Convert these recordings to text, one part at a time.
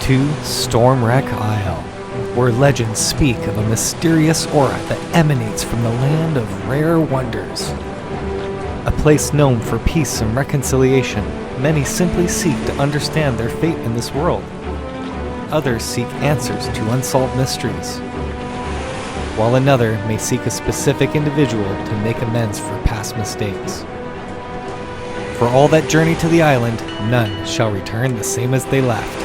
to Stormwreck Isle, where legends speak of a mysterious aura that emanates from the land of rare wonders. A place known for peace and reconciliation, many simply seek to understand their fate in this world. Others seek answers to unsolved mysteries, while another may seek a specific individual to make amends for past mistakes. For all that journey to the island, none shall return the same as they left.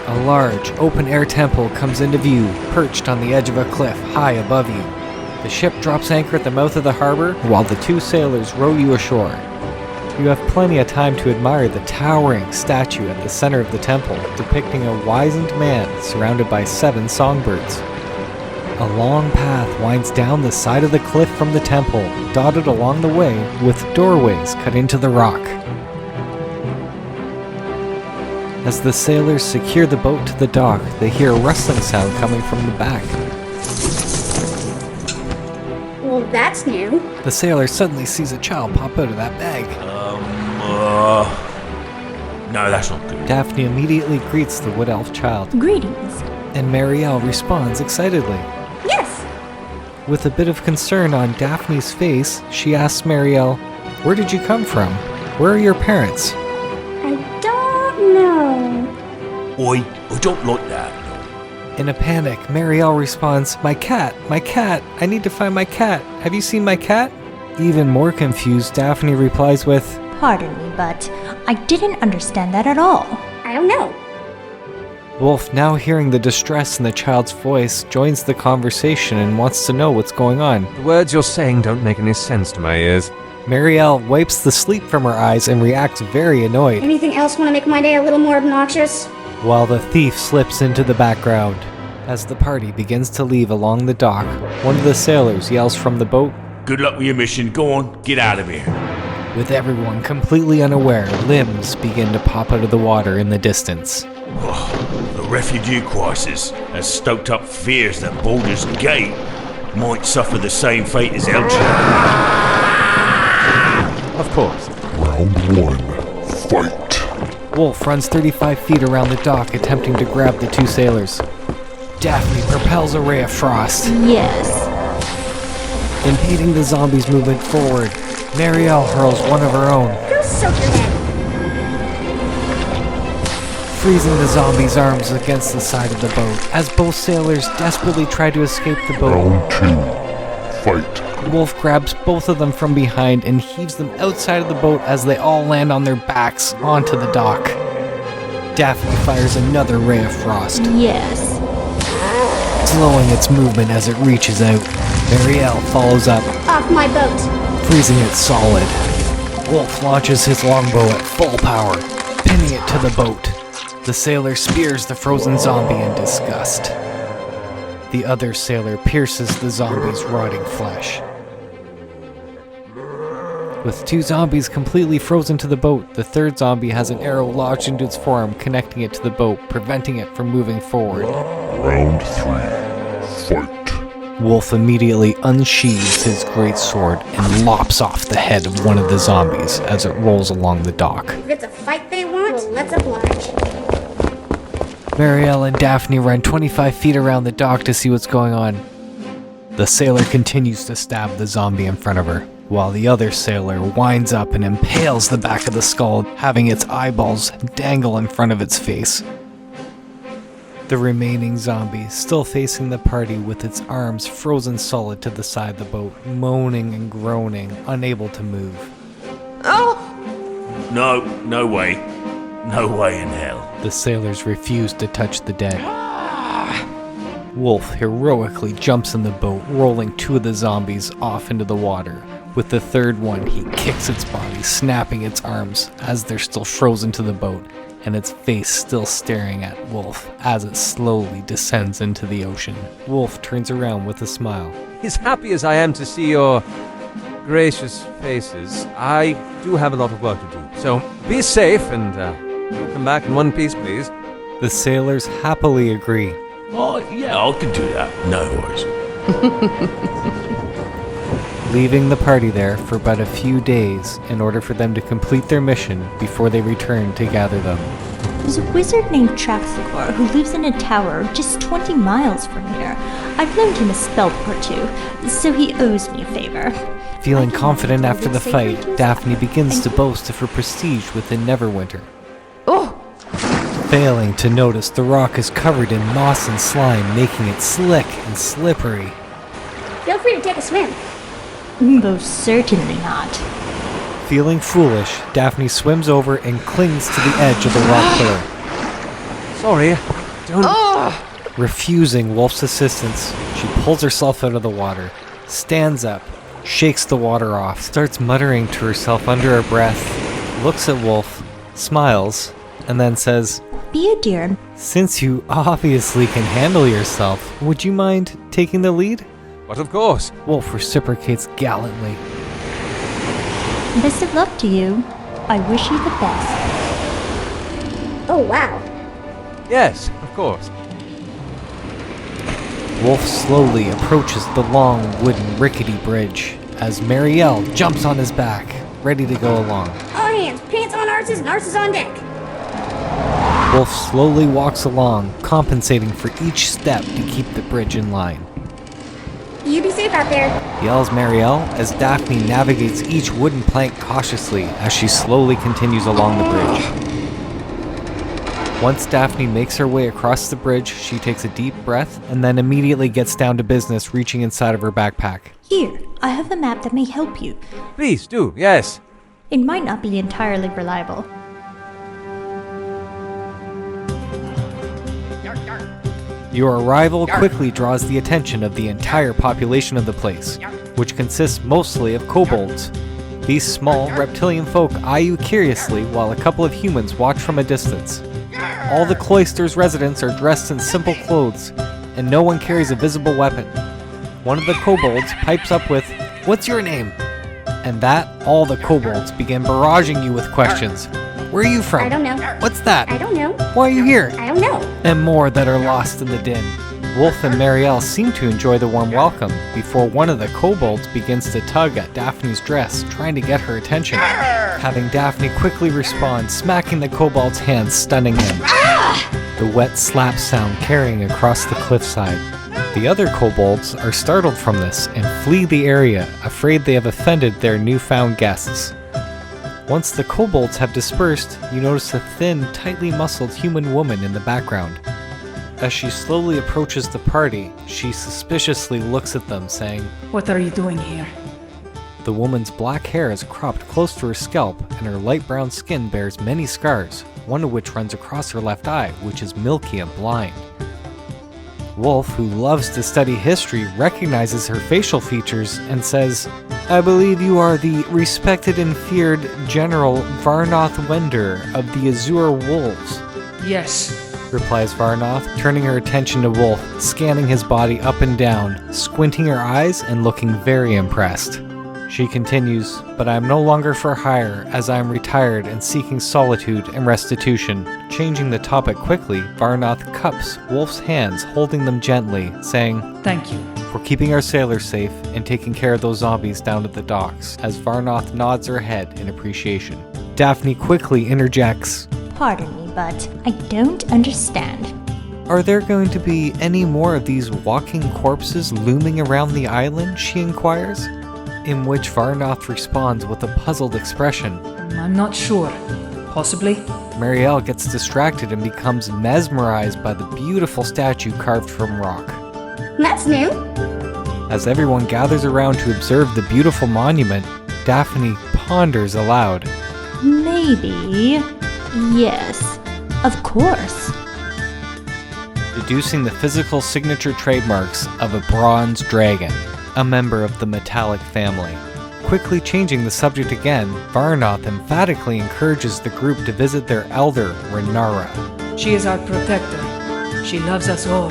A large, open-air temple comes into view, perched on the edge of a cliff high above you. The ship drops anchor at the mouth of the harbor, while the two sailors row you ashore. You have plenty of time to admire the towering statue at the center of the temple, depicting a wizened man surrounded by 7 songbirds. A long path winds down the side of the cliff from the temple, dotted along the way with doorways cut into the rock. As the sailors secure the boat to the dock, they hear a rustling sound coming from the back. Well, that's new. The sailor suddenly sees a child pop out of that bag. No, that's not good. Daphne immediately greets the wood elf child, Greetings. and Marielle responds excitedly. Yes. With a bit of concern on Daphne's face, she asks Marielle, "Where did you come from? Where are your parents?" I don't know. Oi, I don't like that. In a panic, Marielle responds, my cat, I need to find my cat. Have you seen my cat?" Even more confused, Daphne replies with, Pardon me, but I didn't understand that at all. I don't know. Wolf, now hearing the distress in the child's voice, joins the conversation and wants to know what's going on. The words you're saying don't make any sense to my ears. Marielle wipes the sleep from her eyes and reacts very annoyed, Anything else want to make my day a little more obnoxious? while the thief slips into the background. As the party begins to leave along the dock, one of the sailors yells from the boat, Good luck with your mission. Go on, get out of here. with everyone completely unaware, limbs begin to pop out of the water in the distance. The refugee crisis has stoked up fears that Baldur's Gate might suffer the same fate as Elgin. Of course. Round 1, fight. Wolf runs 35 feet around the dock, attempting to grab the two sailors. Daphne propels a ray of frost, Yes. impeding the zombies' movement forward. Marielle hurls one of her own, Go soak your head. freezing the zombies' arms against the side of the boat. As both sailors desperately try to escape the boat, Round 2, fight. Wolf grabs both of them from behind and heaves them outside of the boat as they all land on their backs onto the dock. Daphne fires another ray of frost, Yes. slowing its movement as it reaches out. Marielle follows up, Off my boat. freezing it solid. Wolf launches his longbow at full power, pinning it to the boat. The sailor spears the frozen zombie in disgust. The other sailor pierces the zombie's rotting flesh. With 2 zombies completely frozen to the boat, the third zombie has an arrow lodged into its forearm, connecting it to the boat, preventing it from moving forward. Round 3, fight. Wolf immediately unsheathes his greatsword and lops off the head of one of the zombies as it rolls along the dock. If it's a fight they want, well, let's oblige. Marielle and Daphne run 25 feet around the dock to see what's going on. The sailor continues to stab the zombie in front of her, while the other sailor winds up and impales the back of the skull, having its eyeballs dangle in front of its face. The remaining zombie, still facing the party with its arms frozen solid to the side of the boat, moaning and groaning, unable to move. No way. No way in hell. The sailors refuse to touch the dead. Wolf heroically jumps in the boat, rolling 2 of the zombies off into the water. With the third one, he kicks its body, snapping its arms as they're still frozen to the boat, and its face still staring at Wolf as it slowly descends into the ocean. Wolf turns around with a smile. As happy as I am to see your gracious faces, I do have a lot of work to do. So be safe and come back in one piece, please. The sailors happily agree. Oh, yeah, I can do that. No worries. leaving the party there for but a few days in order for them to complete their mission before they return to gather them. There's a wizard named Traxicor who lives in a tower just 20 miles from here. I've loaned him a spell or two, so he owes me a favor. Feeling confident after the fight, Daphne begins to boast of her prestige within Neverwinter. Oh! Failing to notice the rock is covered in moss and slime, making it slick and slippery. Feel free to take a swim. Most certainly not. Feeling foolish, Daphne swims over and clings to the edge of the rock pillar. Sorry, don't... Refusing Wolf's assistance, she pulls herself out of the water, stands up, shakes the water off, starts muttering to herself under her breath, looks at Wolf, smiles, and then says, Be a dear. "Since you obviously can handle yourself, would you mind taking the lead?" But of course. Wolf reciprocates gallantly. Best of luck to you. I wish you the best. Oh, wow. Yes, of course. Wolf slowly approaches the long wooden rickety bridge as Marielle jumps on his back, ready to go along. All hands, pants on arses and arses on deck. Wolf slowly walks along, compensating for each step to keep the bridge in line. You be safe out there. Yells Marielle as Daphne navigates each wooden plank cautiously as she slowly continues along the bridge. Once Daphne makes her way across the bridge, she takes a deep breath and then immediately gets down to business, reaching inside of her backpack. Here, I have a map that may help you. Please do, yes. It might not be entirely reliable. Your arrival quickly draws the attention of the entire population of the place, which consists mostly of kobolds. These small reptilian folk eye you curiously while a couple of humans watch from a distance. All the cloister's residents are dressed in simple clothes, and no one carries a visible weapon. One of the kobolds pipes up with, "What's your name?" And that, all the kobolds begin barraging you with questions. Where are you from? I don't know. What's that? I don't know. Why are you here? I don't know. And more that are lost in the din. Wolf and Marielle seem to enjoy the warm welcome before one of the kobolds begins to tug at Daphne's dress, trying to get her attention. Having Daphne quickly respond, smacking the kobold's hands, stunning him. The wet slap sound carrying across the cliffside. The other kobolds are startled from this and flee the area, afraid they have offended their newfound guests. Once the kobolds have dispersed, you notice a thin, tightly muscled human woman in the background. As she slowly approaches the party, she suspiciously looks at them, saying, What are you doing here? The woman's black hair is cropped close to her scalp, and her light brown skin bears many scars, one of which runs across her left eye, which is milky and blind. Wolf, who loves to study history, recognizes her facial features and says, I believe you are the respected and feared General Varnoth Wender of the Azure Wolves, Yes. replies Varnoth, turning her attention to Wolf, scanning his body up and down, squinting her eyes and looking very impressed. She continues, but I am no longer for hire, as I am retired and seeking solitude and restitution. Changing the topic quickly, Varnoth cups Wolf's hands, holding them gently, saying, Thank you. for keeping our sailors safe and taking care of those zombies down at the docks, as Varnoth nods her head in appreciation. Daphne quickly interjects, Pardon me, but I don't understand. Are there going to be any more of these walking corpses looming around the island? She inquires. In which Varnoth responds with a puzzled expression. I'm not sure. Possibly. Marielle gets distracted and becomes mesmerized by the beautiful statue carved from rock. That's new. As everyone gathers around to observe the beautiful monument, Daphne ponders aloud. Maybe. Yes. Of course. Deducing the physical signature trademarks of a bronze dragon, a member of the metallic family. Quickly changing the subject again, Varnoth emphatically encourages the group to visit their elder, Renara. She is our protector. She loves us all.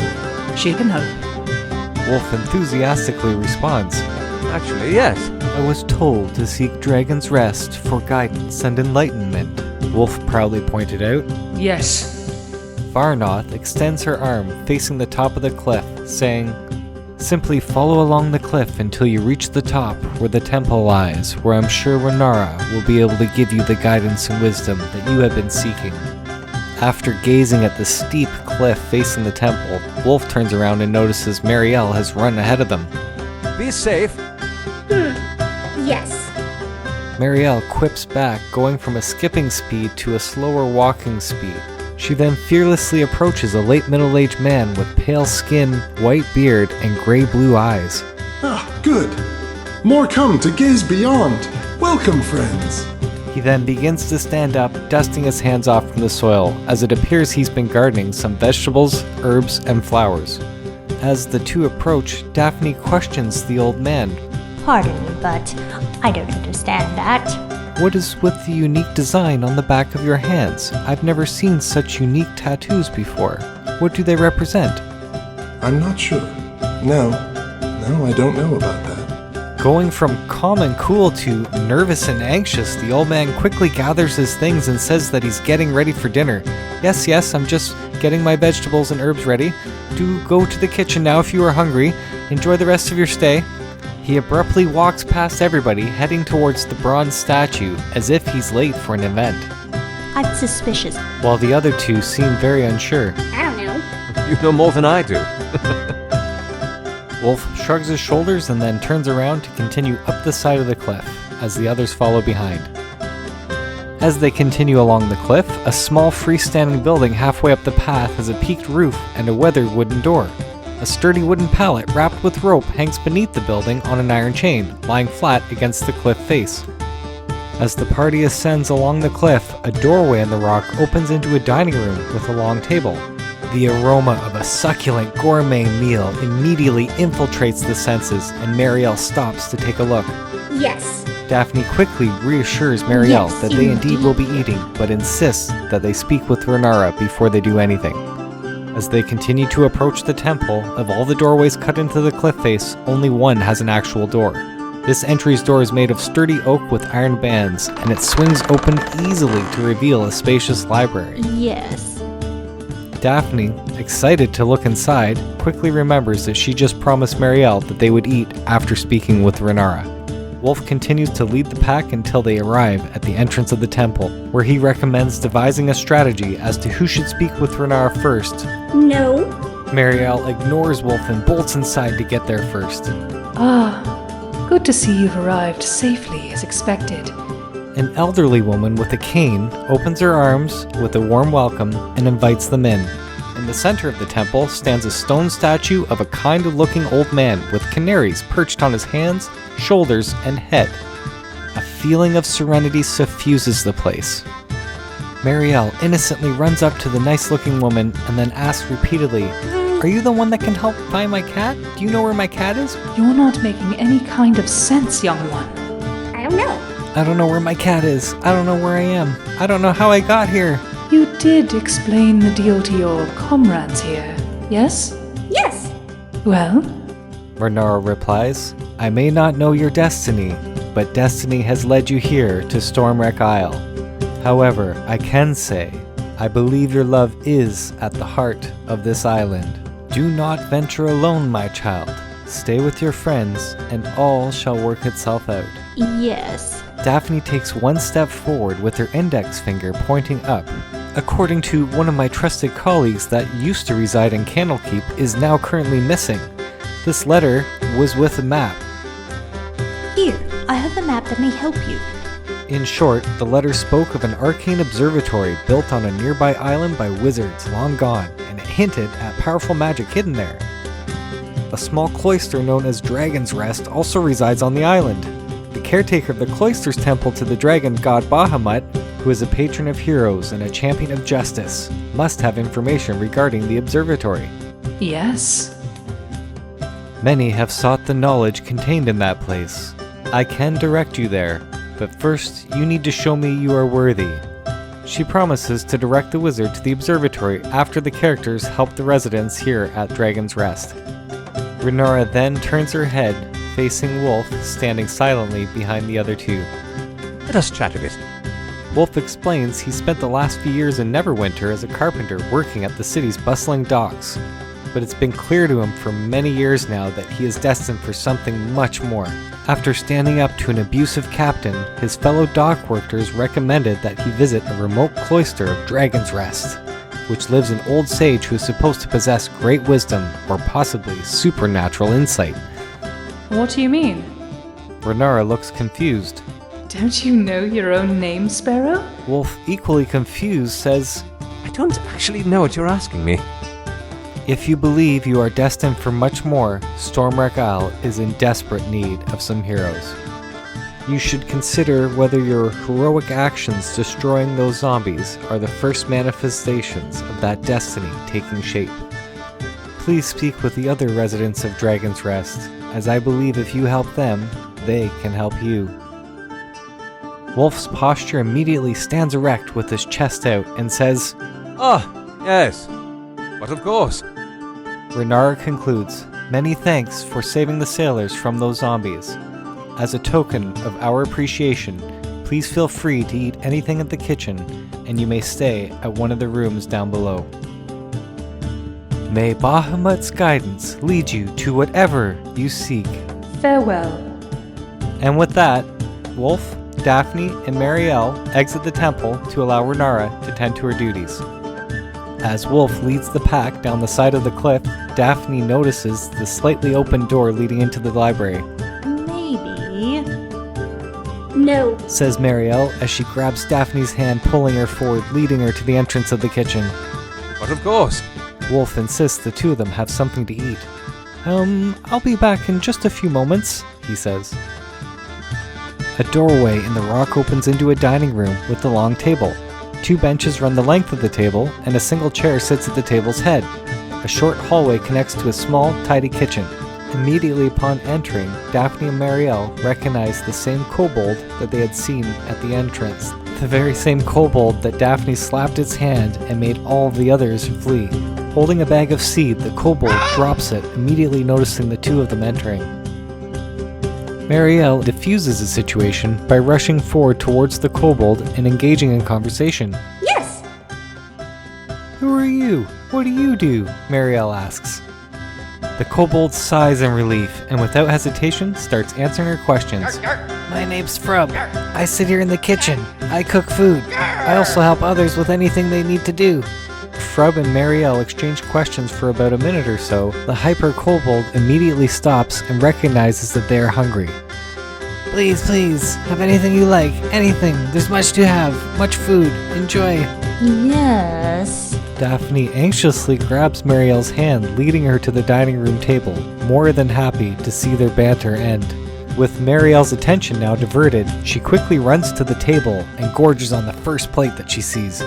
She can help. Wolf enthusiastically responds, Actually, yes. I was told to seek Dragon's Rest for guidance and enlightenment, Wolf proudly pointed out. Yes. Varnoth extends her arm facing the top of the cliff, saying, Simply follow along the cliff until you reach the top where the temple lies, where I'm sure Renara will be able to give you the guidance and wisdom that you have been seeking. After gazing at the steep cliff facing the temple, Wolf turns around and notices Marielle has run ahead of them. Be safe. Yes. Marielle quips back, going from a skipping speed to a slower walking speed. She then fearlessly approaches a late middle-aged man with pale skin, white beard, and gray-blue eyes. Ah, good. More come to gaze beyond. Welcome, friends. He then begins to stand up, dusting his hands off from the soil, as it appears he's been gardening some vegetables, herbs, and flowers. As the two approach, Daphne questions the old man. Pardon me, but I don't understand that. What is with the unique design on the back of your hands? I've never seen such unique tattoos before. What do they represent? I'm not sure. No, I don't know about that. Going from calm and cool to nervous and anxious, the old man quickly gathers his things and says that he's getting ready for dinner. Yes, I'm just getting my vegetables and herbs ready. Do go to the kitchen now if you are hungry. Enjoy the rest of your stay. He abruptly walks past everybody, heading towards the bronze statue, as if he's late for an event. I'm suspicious. While the other two seem very unsure. I don't know. You know more than I do. Wolf shrugs his shoulders and then turns around to continue up the side of the cliff, as the others follow behind. As they continue along the cliff, a small freestanding building halfway up the path has a peaked roof and a weathered wooden door. A sturdy wooden pallet wrapped with rope hangs beneath the building on an iron chain, lying flat against the cliff face. As the party ascends along the cliff, a doorway in the rock opens into a dining room with a long table. The aroma of a succulent gourmet meal immediately infiltrates the senses, and Marielle stops to take a look. Yes. Daphne quickly reassures Marielle Yes, that they indeed indeed. will be eating, but insists that they speak with Renara before they do anything. As they continue to approach the temple, of all the doorways cut into the cliff face, only one has an actual door. This entry's door is made of sturdy oak with iron bands, and it swings open easily to reveal a spacious library. Yes. Daphne, excited to look inside, quickly remembers that she just promised Marielle that they would eat after speaking with Renara. Wolf continues to lead the pack until they arrive at the entrance of the temple, where he recommends devising a strategy as to who should speak with Renara first. No. Marielle ignores Wolf and bolts inside to get there first. Ah, good to see you've arrived safely as expected. An elderly woman with a cane opens her arms with a warm welcome and invites them in. In the center of the temple stands a stone statue of a kind-looking old man with canaries perched on his hands, shoulders, and head. A feeling of serenity suffuses the place. Marielle innocently runs up to the nice-looking woman and then asks repeatedly, "Are you the one that can help find my cat? Do you know where my cat is?" You're not making any kind of sense, young one. I don't know. "I don't know where my cat is. I don't know where I am. I don't know how I got here." You did explain the deal to your comrades here, yes? Yes. Well, Renara replies, "I may not know your destiny, but destiny has led you here to Stormwreck Isle. However, I can say, I believe your love is at the heart of this island. Do not venture alone, my child. Stay with your friends, and all shall work itself out." Yes. Daphne takes one step forward with her index finger pointing up. According to one of my trusted colleagues that used to reside in Candlekeep is now currently missing. This letter was with a map. Here, I have a map that may help you. In short, the letter spoke of an arcane observatory built on a nearby island by wizards long gone, and it hinted at powerful magic hidden there. A small cloister known as Dragon's Rest also resides on the island. The caretaker of the cloister's temple to the dragon god Bahamut, who is a patron of heroes and a champion of justice, must have information regarding the observatory. yes. Many have sought the knowledge contained in that place. I can direct you there, but first you need to show me you are worthy. She promises to direct the wizard to the observatory after the characters help the residents here at Dragon's Rest. Renara then turns her head, facing Wolf, standing silently behind the other two. Let us chat a bit. Wolf explains he spent the last few years in Neverwinter as a carpenter working at the city's bustling docks. but it's been clear to him for many years now that he is destined for something much more. After standing up to an abusive captain, his fellow dock workers recommended that he visit a remote cloister of Dragon's Rest, which lives an old sage who is supposed to possess great wisdom or possibly supernatural insight. What do you mean? Renara looks confused. Don't you know your own name, Sparrow? Wolf, equally confused, says, I don't actually know what you're asking me. If you believe you are destined for much more, Stormwreck Isle is in desperate need of some heroes. You should consider whether your heroic actions destroying those zombies are the first manifestations of that destiny taking shape. Please speak with the other residents of Dragon's Rest, as I believe if you help them, they can help you. Wolf's posture immediately stands erect with his chest out and says, Yes. But of course. Renara concludes, Many thanks for saving the sailors from those zombies. As a token of our appreciation, please feel free to eat anything at the kitchen, and you may stay at one of the rooms down below. May Bahamut's guidance lead you to whatever you seek. Farewell. And with that, Wolf, Daphne, and Marielle exit the temple to allow Renara to tend to her duties. As Wolf leads the pack down the side of the cliff, Daphne notices the slightly open door leading into the library. Maybe. No. Says Marielle as she grabs Daphne's hand, pulling her forward, leading her to the entrance of the kitchen. But of course. Wolf insists the two of them have something to eat. I'll be back in just a few moments, he says. A doorway in the rock opens into a dining room with a long table. 2 benches run the length of the table, and a single chair sits at the table's head. A short hallway connects to a small, tidy kitchen. Immediately upon entering, Daphne and Marielle recognize the same kobold that they had seen at the entrance. The very same kobold that Daphne slapped its hand and made all of the others flee. Holding a bag of seed, the kobold drops it, immediately noticing the two of them entering. Marielle diffuses the situation by rushing forward towards the kobold and engaging in conversation. Yes. Who are you? What do you do? Marielle asks. The kobold sighs in relief and without hesitation starts answering her questions. My name's Frub. I sit here in the kitchen. I cook food. I also help others with anything they need to do. Frub and Marielle exchange questions for about a minute or so. The hyper kobold immediately stops and recognizes that they are hungry. Please, have anything you like. Anything. There's much to have. Much food. Enjoy. Yes. Daphne anxiously grabs Marielle's hand, leading her to the dining room table, more than happy to see their banter end. With Marielle's attention now diverted, she quickly runs to the table and gorges on the first plate that she sees.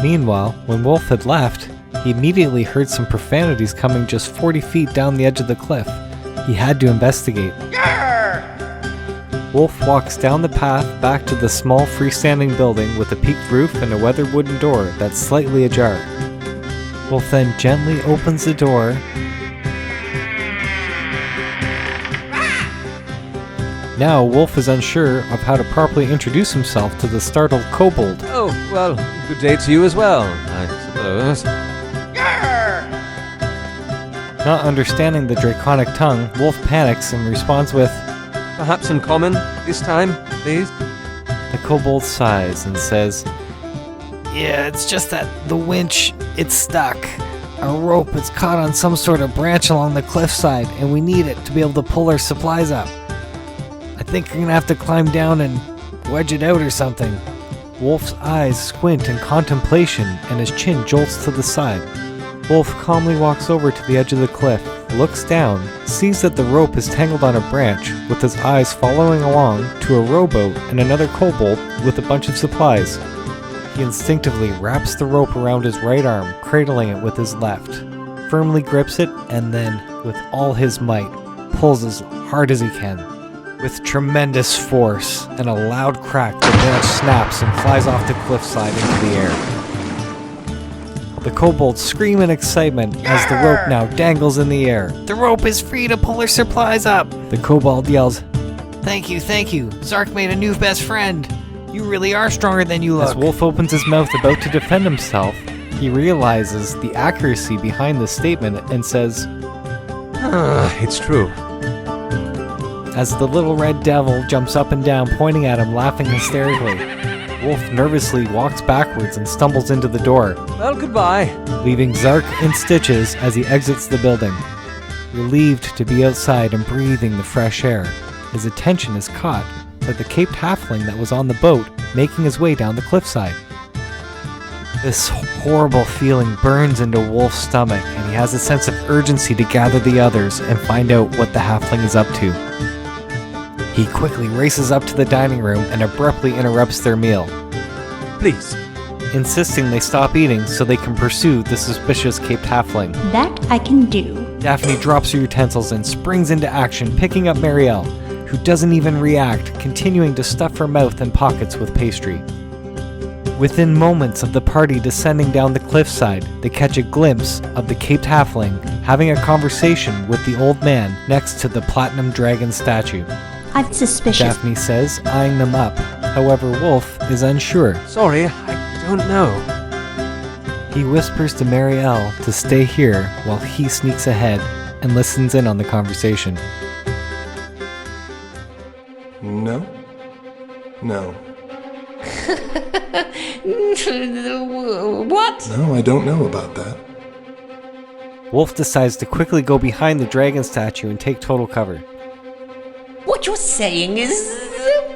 Meanwhile, when Wolf had left, he immediately heard some profanities coming just 40 feet down the edge of the cliff. He had to investigate. Wolf walks down the path back to the small freestanding building with a peaked roof and a weathered wooden door that's slightly ajar. Wolf then gently opens the door Now, Wolf is unsure of how to properly introduce himself to the startled kobold. Oh, well, good day to you as well, I suppose. Not understanding the draconic tongue, Wolf panics and responds with, Perhaps in common this time, please? The kobold sighs and says, Yeah, it's just that the winch, it's stuck. Our rope is caught on some sort of branch along the cliffside, and we need it to be able to pull our supplies up. I think you're gonna have to climb down and wedge it out or something. Wolf's eyes squint in contemplation, and his chin jolts to the side. Wolf calmly walks over to the edge of the cliff, looks down, sees that the rope is tangled on a branch, with his eyes following along to a rowboat and another kobold with a bunch of supplies. He instinctively wraps the rope around his right arm, cradling it with his left, firmly grips it, and then, with all his might, pulls as hard as he can. With tremendous force and a loud crack, the branch snaps and flies off the cliffside into the air. The kobolds scream in excitement as the rope now dangles in the air. The rope is free to pull her supplies up! The kobold yells, Thank you, Zark made a new best friend! You really are stronger than you look! As Wolf opens his mouth about to defend himself, He realizes the accuracy behind this statement and says, It's true. as the little red devil jumps up and down, pointing at him, laughing hysterically. Wolf nervously walks backwards and stumbles into the door, Well, goodbye. leaving Zark in stitches as he exits the building. Relieved to be outside and breathing the fresh air, his attention is caught by the caped halfling that was on the boat, making his way down the cliffside. This horrible feeling burns into Wolf's stomach, and he has a sense of urgency to gather the others and find out what the halfling is up to. He quickly races up to the dining room and abruptly interrupts their meal, Please. insisting they stop eating so they can pursue the suspicious caped halfling. That I can do. Daphne drops her utensils and springs into action, picking up Marielle, who doesn't even react, continuing to stuff her mouth and pockets with pastry. Within moments of the party descending down the cliffside, they catch a glimpse of the caped halfling having a conversation with the old man next to the platinum dragon statue. I'm suspicious. Daphne says, eyeing them up. However, Wolf is unsure. Sorry, I don't know. He whispers to Marielle to stay here while he sneaks ahead and listens in on the conversation. No? No. What? No, I don't know about that. Wolf decides to quickly go behind the dragon statue and take total cover. What you're saying is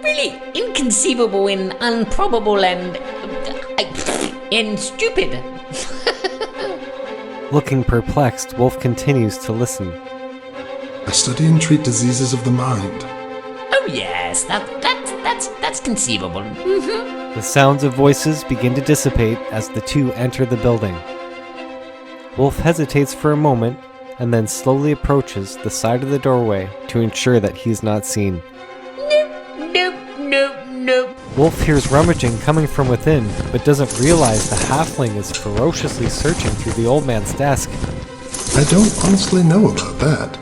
really inconceivable and improbable and stupid. Looking perplexed, Wolf continues to listen. I study and treat diseases of the mind. Oh yes, that's conceivable. The sounds of voices begin to dissipate as the two enter the building. Wolf hesitates for a moment and then slowly approaches the side of the doorway to ensure that he's not seen. Nope. Wolf hears rummaging coming from within, but doesn't realize the halfling is ferociously searching through the old man's desk. I don't honestly know about that.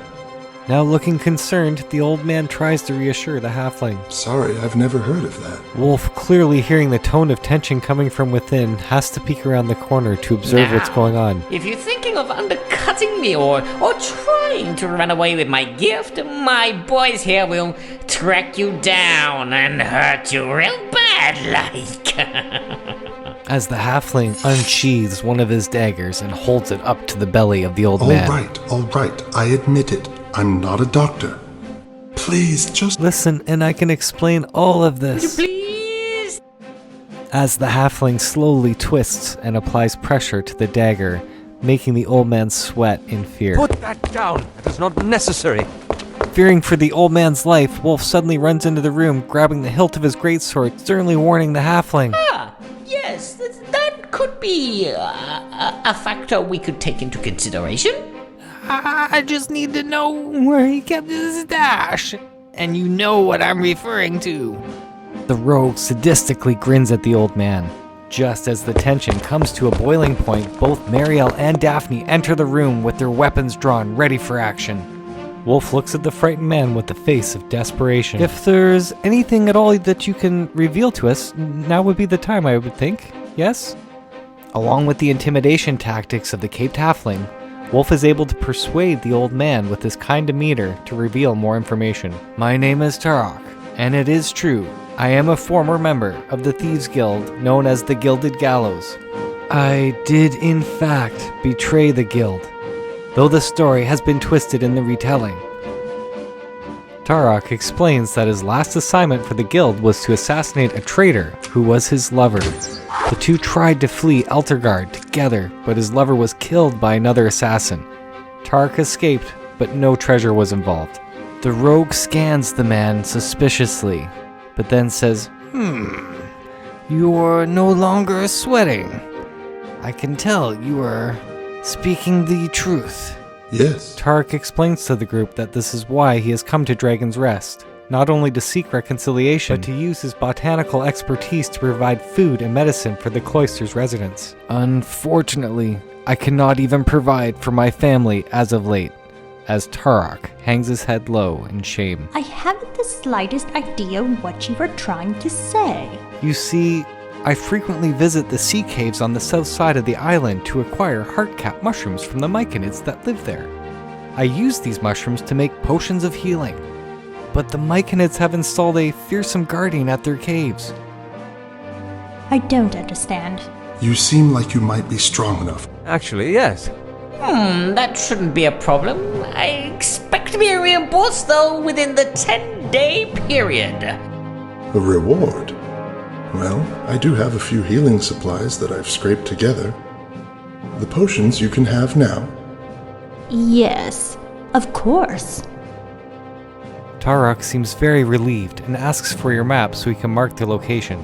Now looking concerned, the old man tries to reassure the halfling. Sorry, I've never heard of that. Wolf, clearly hearing the tone of tension coming from within, has to peek around the corner to observe what's going on. If you're thinking of undercutting me or trying to run away with my gift, my boys here will track you down and hurt you real bad like. As the halfling unsheathes one of his daggers and holds it up to the belly of the old man. All right, I admit it. I'm not a doctor. Please, just Listen, and I can explain all of this. Please? As the halfling slowly twists and applies pressure to the dagger, making the old man sweat in fear. Put that down. That is not necessary. Fearing for the old man's life, Wolf suddenly runs into the room, grabbing the hilt of his greatsword, sternly warning the halfling. Yes, that could be a factor we could take into consideration. I just need to know where he kept his stash. And you know what I'm referring to. The rogue sadistically grins at the old man. Just as the tension comes to a boiling point, both Marielle and Daphne enter the room with their weapons drawn, ready for action. Wolf looks at the frightened man with the face of desperation. If there's anything at all that you can reveal to us, now would be the time, I would think. Yes? Along with the intimidation tactics of the caped halfling, Wolf is able to persuade the old man with his kind demeanor to reveal more information. My name is Tarok, and it is true. I am a former member of the Thieves Guild known as the Gilded Gallows. I did in fact betray the guild, though the story has been twisted in the retelling. Tarok explains that his last assignment for the guild was to assassinate a traitor who was his lover. The two tried to flee Eltergard together, but his lover was killed by another assassin. Tarok escaped, but no treasure was involved. The rogue scans the man suspiciously, but then says, You're no longer sweating. I can tell you are speaking the truth. yes. Tarek explains to the group that this is why he has come to Dragon's Rest, not only to seek reconciliation, but to use his botanical expertise to provide food and medicine for the cloister's residents. Unfortunately, I cannot even provide for my family as of late, as Tarok hangs his head low in shame. I haven't the slightest idea what you were trying to say. You see, I frequently visit the sea caves on the south side of the island to acquire heartcap mushrooms from the myconids that live there. I use these mushrooms to make potions of healing. But the myconids have installed a fearsome guardian at their caves. I don't understand. You seem like you might be strong enough. Actually, yes. That shouldn't be a problem. I expect to be reimbursed, though, within the 10-day period. A reward? Well, I do have a few healing supplies that I've scraped together. The potions you can have now. Yes, of course. Tarok seems very relieved and asks for your map so he can mark the location.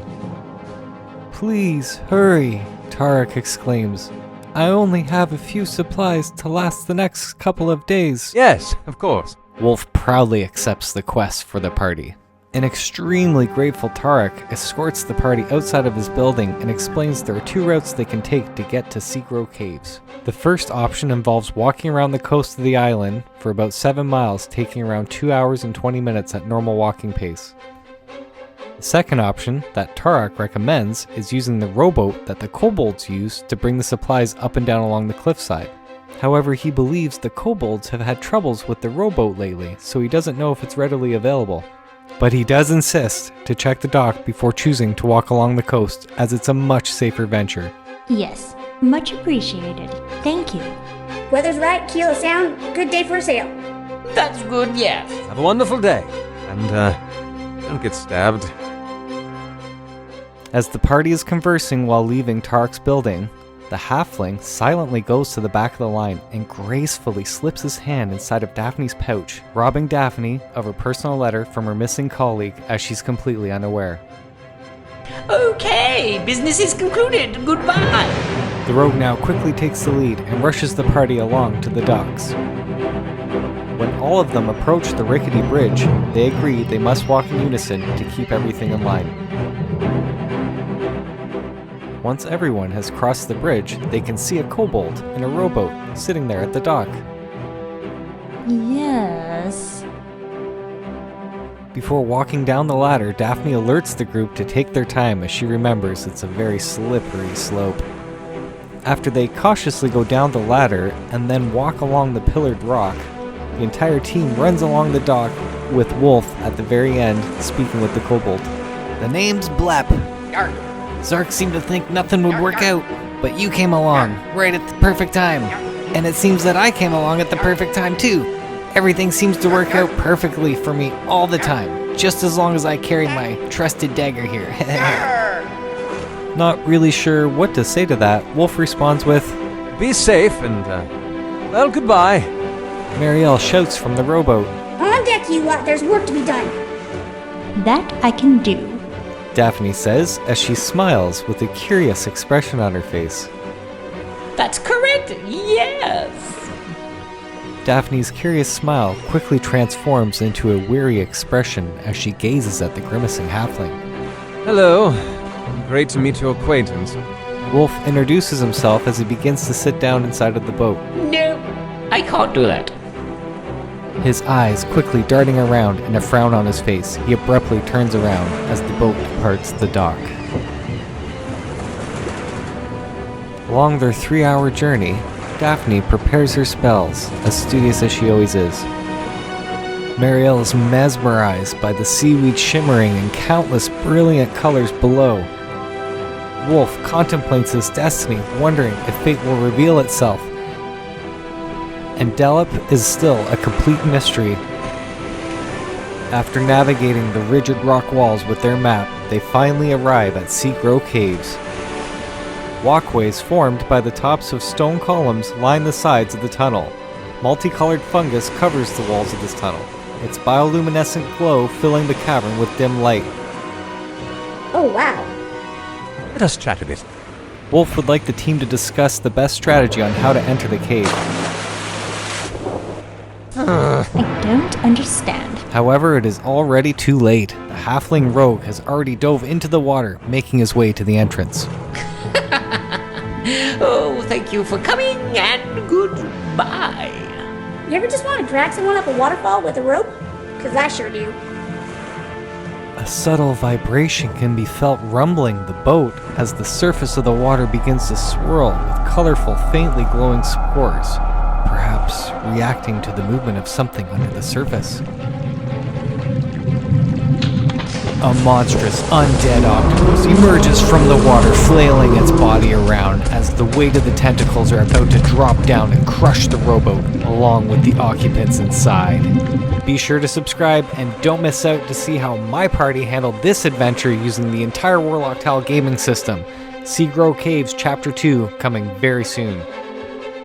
Please, hurry, Tarok exclaims. I only have a few supplies to last the next couple of days. Yes, of course. Wolf proudly accepts the quest for the party. An extremely grateful Tarok escorts the party outside of his building and explains there are 2 routes they can take to get to Seagrow Caves. The first option involves walking around the coast of the island for about 7 miles, taking around 2 hours and 20 minutes at normal walking pace. The second option that Tarok recommends is using the rowboat that the kobolds use to bring the supplies up and down along the cliffside. However, he believes the kobolds have had troubles with the rowboat lately, so he doesn't know if it's readily available. But he does insist to check the dock before choosing to walk along the coast, as it's a much safer venture. Yes, much appreciated. Thank you. Weather's right, keel is sound, good day for a sail. That's good, yes. Have a wonderful day. And, don't get stabbed. As the party is conversing while leaving Tarok's building, the halfling silently goes to the back of the line and gracefully slips his hand inside of Daphne's pouch, robbing Daphne of her personal letter from her missing colleague as she's completely unaware. Okay, business is concluded. Goodbye. The rogue now quickly takes the lead and rushes the party along to the docks. When all of them approach the rickety bridge, they agree they must walk in unison to keep everything in line. Once everyone has crossed the bridge, they can see a kobold in a rowboat sitting there at the dock. Yes. Before walking down the ladder, Daphne alerts the group to take their time as she remembers it's a very slippery slope. After they cautiously go down the ladder and then walk along the pillared rock, the entire team runs along the dock with Wolf at the very end speaking with the kobold. The name's Blep. Zark seemed to think nothing would work out, but you came along right at the perfect time. And it seems that I came along at the perfect time too. Everything seems to work out perfectly for me all the time, just as long as I carry my trusted dagger here. Not really sure what to say to that, Wolf responds with, Be safe and, well, goodbye. Marielle shouts from the rowboat. On deck, you lot, there's work to be done. That I can do. Daphne says as she smiles with a curious expression on her face. That's correct, yes. Daphne's curious smile quickly transforms into a weary expression as she gazes at the grimacing halfling. Hello. Great to meet your acquaintance. Wolf introduces himself as he begins to sit down inside of the boat. No, I can't do that. His eyes quickly darting around and a frown on his face, he abruptly turns around as the boat departs the dock. Along their 3-hour journey, Daphne prepares her spells, as studious as she always is. Marielle is mesmerized by the seaweed shimmering in countless brilliant colors below. Wolf contemplates his destiny, wondering if fate will reveal itself. And Delep is still a complete mystery. After navigating the rigid rock walls with their map, they finally arrive at Seagrow Caves. Walkways formed by the tops of stone columns line the sides of the tunnel. Multicolored fungus covers the walls of this tunnel, its bioluminescent glow filling the cavern with dim light. Oh, wow. Let us chat a bit. Wolf would like the team to discuss the best strategy on how to enter the cave. I don't understand. However, it is already too late. The halfling rogue has already dove into the water, making his way to the entrance. Oh, thank you for coming and goodbye. You ever just want to drag someone up a waterfall with a rope? Because I sure do. A subtle vibration can be felt rumbling the boat as the surface of the water begins to swirl with colorful, faintly glowing spores, perhaps reacting to the movement of something under the surface. A monstrous, undead octopus emerges from the water, flailing its body around as the weight of the tentacles are about to drop down and crush the rowboat, along with the occupants inside. Be sure to subscribe and don't miss out to see how my party handled this adventure using the entire Warlock Tile gaming system. See Grow Caves Chapter 2 coming very soon.